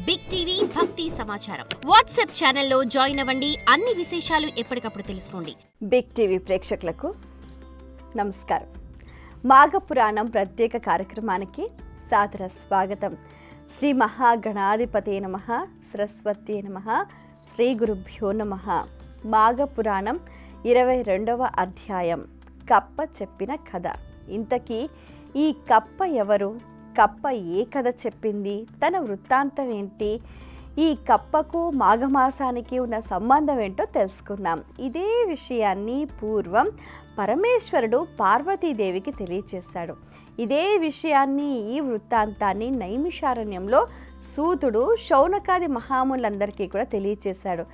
Big TV భక్తి సమాచారం WhatsApp ఛానల్లో జాయిన్ అవ్వండి. అన్ని విశేషాలు ఎప్పటికప్పుడు తెలుసుకోండి. బిగ్ టీవీ ప్రేక్షకులకు నమస్కారం. మాఘపురాణం ప్రత్యేక కార్యక్రమానికి సాదర స్వాగతం. శ్రీ మహాగణాధిపతే నమః, సరస్వతి నమః, శ్రీ గురుభ్యో నమః. మాఘపురాణం 22వ అధ్యాయం, కప్ప చెప్పిన కథ. ఇంతకీ ఈ కప్ప ఎవరు? కప్ప ఏ కథ చెప్పింది? తన వృత్తాంతం ఏంటి? ఈ కప్పకు మాఘమాసానికి ఉన్న సంబంధం ఏంటో తెలుసుకుందాం. ఇదే విషయాన్ని పూర్వం పరమేశ్వరుడు పార్వతీదేవికి తెలియచేశాడు. ఇదే విషయాన్ని, ఈ వృత్తాంతాన్ని నైమిషారణ్యంలో సూతుడు శౌనకాది మహాములందరికీ కూడా తెలియచేశాడు.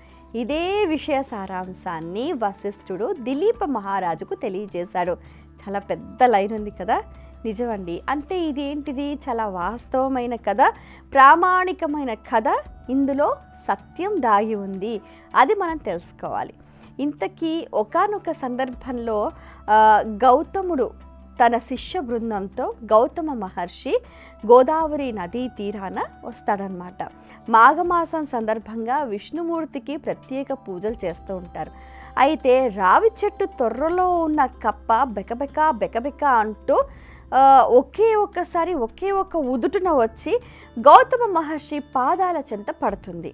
ఇదే విషయ సారాంశాన్ని వశిష్ఠుడు దిలీప మహారాజుకు తెలియజేశాడు. చాలా పెద్ద లైన్ ఉంది కదా. నిజమండి. అంటే ఇదేంటిది? చాలా వాస్తవమైన కథ, ప్రామాణికమైన కథ. ఇందులో సత్యం దాగి ఉంది, అది మనం తెలుసుకోవాలి. ఇంతకీ ఒకానొక సందర్భంలో గౌతముడు తన శిష్య బృందంతో గౌతమ మహర్షి గోదావరి నదీ తీరాన వస్తాడనమాట. మాఘమాసం సందర్భంగా విష్ణుమూర్తికి ప్రత్యేక పూజలు చేస్తూ ఉంటారు. అయితే రావి చెట్టు తొర్రలో ఉన్న కప్ప బెకబెక బెకబెక అంటూ ఒకే ఒక్క ఉదుటున వచ్చి గౌతమ మహర్షి పాదాల చెంత పడుతుంది.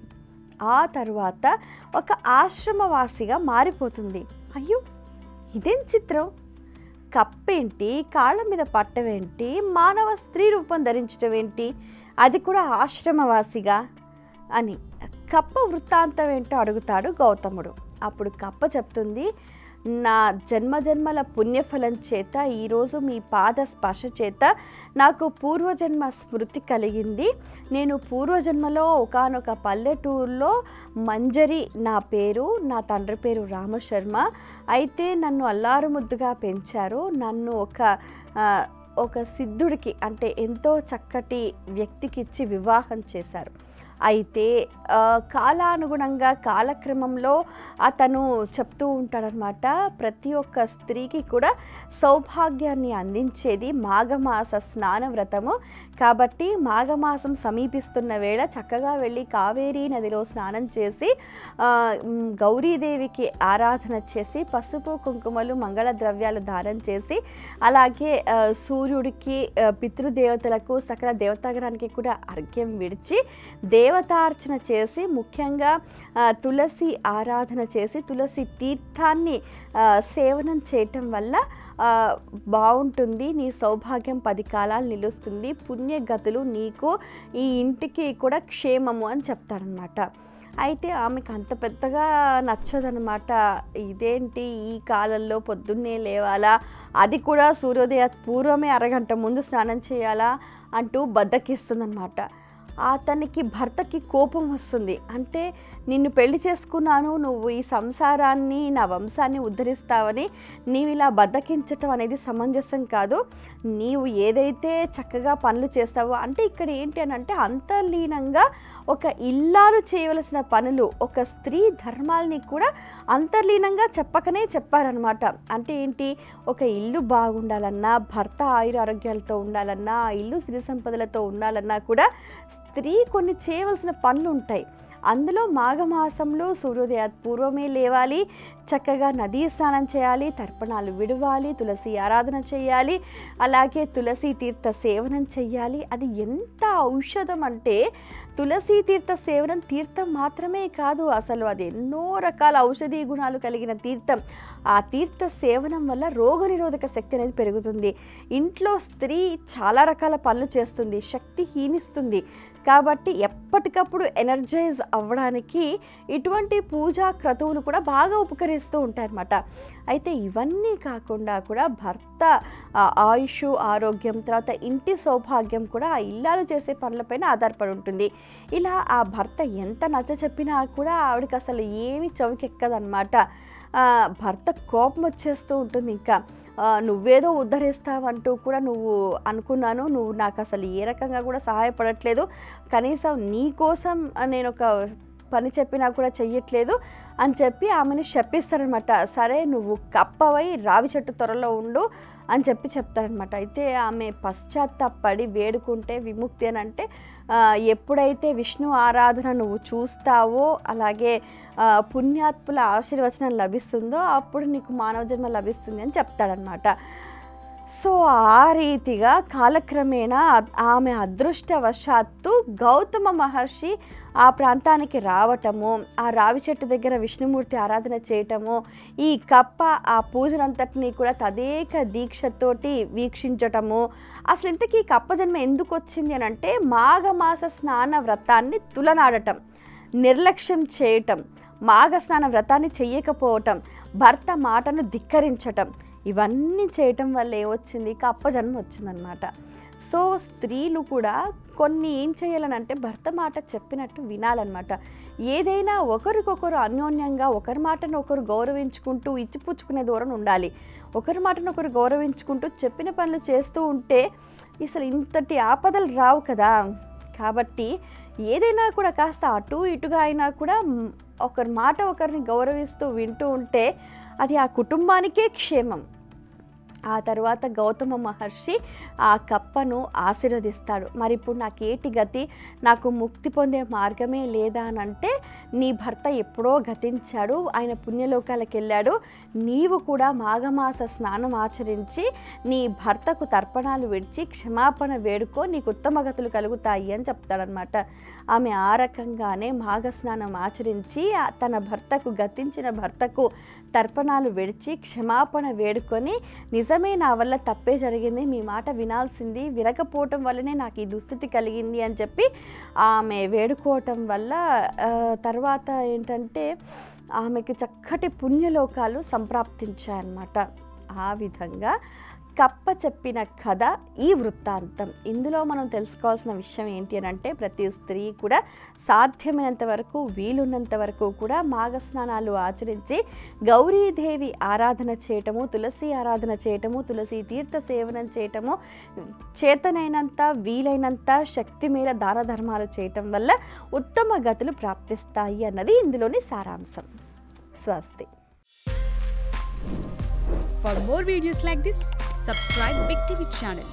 ఆ తర్వాత ఒక ఆశ్రమవాసిగా మారిపోతుంది. అయ్యో, ఇదేం చిత్రం! కప్పేంటి, కాళ్ళ మీద పట్టవేంటి, మానవ స్త్రీ రూపం ధరించడం ఏంటి, అది కూడా ఆశ్రమవాసిగా అని కప్ప వృత్తాంతం ఏంటో అడుగుతాడు గౌతముడు. అప్పుడు కప్ప చెప్తుంది, నా జన్మజన్మల పుణ్యఫలం చేత ఈరోజు మీ పాద స్పర్శ చేత నాకు పూర్వజన్మ స్మృతి కలిగింది. నేను పూర్వజన్మలో ఒకానొక పల్లెటూరులో మంజరి నా పేరు, నా తండ్రి పేరు రామశర్మ. అయితే నన్ను అల్లారు ముద్దుగా పెంచారు. నన్ను ఒక సిద్ధుడికి, అంటే ఎంతో చక్కటి వ్యక్తికి ఇచ్చి వివాహం చేశారు. అయితే కాలానుగుణంగా కాలక్రమంలో అతను చెప్తూ ఉంటాడనమాట, ప్రతి ఒక్క స్త్రీకి కూడా సౌభాగ్యాన్ని అందించేది మాఘమాస స్నాన వ్రతము. కాబట్టి మాఘమాసం సమీపిస్తున్న వేళ చక్కగా వెళ్ళి కావేరీ నదిలో స్నానం చేసి గౌరీదేవికి ఆరాధన చేసి పసుపు కుంకుమలు మంగళ ద్రవ్యాలు దానం చేసి, అలాగే సూర్యుడికి, పితృదేవతలకు, సకల దేవతాగణానికి కూడా అర్ఘ్యం విడిచి దేవతార్చన చేసి, ముఖ్యంగా తులసి ఆరాధన చేసి తులసి తీర్థాన్ని సేవనం చేయటం వల్ల బాగుంటుంది, నీ సౌభాగ్యం 10 కాలాలు నిలుస్తుంది, పుణ్యగతులు నీకు, ఈ ఇంటికి కూడా క్షేమము అని చెప్తాడనమాట. అయితే ఆమెకు అంత పెద్దగా నచ్చదనమాట. ఇదేంటి, ఈ కాలంలో పొద్దున్నే లేవాలా, అది కూడా సూర్యోదయ పూర్వమే అరగంట ముందు స్నానం చేయాలా అంటూ బద్దకిస్తుందనమాట. అతనికి భర్తకి కోపం వస్తుంది. అంటే నిన్ను పెళ్లి చేసుకున్నాను, నువ్వు ఈ సంసారాన్ని, నా వంశాన్ని ఉద్ధరిస్తావని నీవు ఇలా బద్దకించటం అనేది సమంజసం కాదు. నీవు ఏదైతే చక్కగా పనులు చేస్తావో, అంటే ఇక్కడ ఏంటి అని అంటే అంతర్లీనంగా ఒక ఇల్లాలు చేయవలసిన పనులు, ఒక స్త్రీ ధర్మాలని కూడా అంతర్లీనంగా చెప్పకనే చెప్పారనమాట. అంటే ఏంటి, ఒక ఇల్లు బాగుండాలన్నా, భర్త ఆయురారోగ్యాలతో ఉండాలన్నా, ఆ ఇల్లు సిరి సంపదలతో ఉండాలన్నా కూడా స్త్రీ కొన్ని చేయవలసిన పనులు ఉంటాయి. అందులో మాఘమాసంలో సూర్యోదయ పూర్వమే లేవాలి, చక్కగా నదీ స్నానం చేయాలి, తర్పణాలు విడవాలి, తులసి ఆరాధన చేయాలి, అలాగే తులసి తీర్థ సేవనం చెయ్యాలి. అది ఎంత ఔషధం అంటే, తులసి తీర్థ సేవనం తీర్థం మాత్రమే కాదు, అసలు అది ఎన్నో రకాల ఔషధీ గుణాలు కలిగిన తీర్థం. ఆ తీర్థ సేవనం వల్ల రోగనిరోధక శక్తి అనేది పెరుగుతుంది. ఇంట్లో స్త్రీ చాలా రకాల పనులు చేస్తుంది, శక్తి హీనిస్తుంది. కాబట్టి ఎప్పటికప్పుడు ఎనర్జైజ్ అవ్వడానికి ఇటువంటి పూజా క్రతువులు కూడా బాగా ఉపకరిస్తూ ఉంటాయన్నమాట. అయితే ఇవన్నీ కాకుండా కూడా భర్త ఆయుష్, ఆరోగ్యం, తర్వాత ఇంటి సౌభాగ్యం కూడా ఆ ఇల్లాలు చేసే పనులపైన ఆధారపడి ఉంటుంది. ఇలా ఆ భర్త ఎంత నచ్చ చెప్పినా కూడా ఆవిడకి అసలు ఏమి చౌకెక్కదనమాట. భర్త కోపం వచ్చేస్తూ ఉంటుంది. ఇంకా నువ్వేదో ఉద్ధరిస్తావంటూ కూడా నువ్వు అనుకున్నాను, నువ్వు నాకు అసలు ఏ రకంగా కూడా సహాయపడట్లేదు, కనీసం నీ కోసం నేను ఒక పని చెప్పినా కూడా చెయ్యట్లేదు, అని చెప్పి ఆమెను శపిస్తారనమాట. సరే నువ్వు కప్పవై రావి చెట్టు త్వరలో ఉండు అని చెప్పి చెప్తారనమాట. అయితే ఆమె పశ్చాత్తాపడి వేడుకుంటే విముక్తి అని అంటే ఎప్పుడైతే విష్ణు ఆరాధన నువ్వు చూస్తావో అలాగే పుణ్యాత్ముల ఆశీర్వచనం లభిస్తుందో అప్పుడు నీకు మానవ జన్మ లభిస్తుంది అని చెప్తాడనమాట. సో ఆ రీతిగా కాలక్రమేణా ఆమె అదృష్టవశాత్తు గౌతమ మహర్షి ఆ ప్రాంతానికి రావటము, ఆ రావి చెట్టు దగ్గర విష్ణుమూర్తి ఆరాధన చేయటము, ఈ కప్ప ఆ పూజలంతటినీ కూడా తదేక దీక్షతోటి వీక్షించటము. అసలు ఇంతకీ కప్ప జన్మ ఎందుకు వచ్చింది అని అంటే మాఘమాస స్నాన వ్రతాన్ని తులనాడటం, నిర్లక్ష్యం చేయటం, మాఘ స్నాన వ్రతాన్ని చెయ్యకపోవటం, భర్త మాటను ధిక్కరించటం, ఇవన్నీ చేయటం వల్ల ఏమొచ్చింది, కప్ప జన్మ వచ్చిందనమాట. సో స్త్రీలు కూడా కొన్ని ఏం చేయాలనంటే భర్త మాట చెప్పినట్టు వినాలన్నమాట. ఏదైనా ఒకరికొకరు అన్యోన్యంగా ఒకరి మాటను ఒకరు గౌరవించుకుంటూ ఇచ్చిపుచ్చుకునే దూరం ఉండాలి. ఒకరి మాటను ఒకరు గౌరవించుకుంటూ చెప్పిన పనులు చేస్తూ ఉంటే అసలు ఇంతటి ఆపదలు రావు కదా. కాబట్టి ఏదైనా కూడా కాస్త అటు ఇటుగా అయినా కూడా ఒకరి మాట ఒకరిని గౌరవిస్తూ వింటూ ఉంటే అది ఆ కుటుంబానికే క్షేమం. ఆ తర్వాత గౌతమ మహర్షి ఆ కప్పను ఆశీర్వదిస్తాడు. మరి ఇప్పుడు నాకేటి గతి, నాకు ముక్తి పొందే మార్గమే లేదా అని అంటే నీ భర్త ఎప్పుడో గతించాడు, ఆయన పుణ్యలోకాలకు వెళ్ళాడు, నీవు కూడా మాఘమాస స్నానం ఆచరించి నీ భర్తకు తర్పణాలు విడిచి క్షమాపణ వేడుకో, నీకు ఉత్తమ గతులు కలుగుతాయి అని చెప్తాడనమాట. ఆమె ఆ రకంగానే మాఘస్నానం ఆచరించి తన భర్తకు గతించిన భర్తకు తర్పణాలు విడిచి క్షమాపణ వేడుకొని నిజమే నా వల్ల తప్పే జరిగింది, మీ మాట వినాల్సింది, వినకపోవటం వల్లనే నాకు ఈ దుస్థితి కలిగింది అని చెప్పి ఆమె వేడుకోవటం వల్ల తర్వాత ఏంటంటే ఆమెకి చక్కటి పుణ్యలోకాలు సంప్రాప్తించాయన్నమాట. ఆ విధంగా కప్ప చెప్పిన కథ ఈ వృత్తాంతం. ఇందులో మనం తెలుసుకోవాల్సిన విషయం ఏంటి అని అంటే ప్రతి స్త్రీ కూడా సాధ్యమైనంత వరకు వీలున్నంత వరకు కూడా మాఘస్నానాలు ఆచరించి గౌరీదేవి ఆరాధన చేయటము, తులసి ఆరాధన చేయటము, తులసి తీర్థ సేవనం చేయటము, చేతనైనంత వీలైనంత శక్తి మేర దాన ధర్మాలు చేయటం వల్ల ఉత్తమ గతులు ప్రాప్తిస్తాయి అన్నది ఇందులోని సారాంశం. స్వస్తి. For more videos like this, subscribe Big TV channel.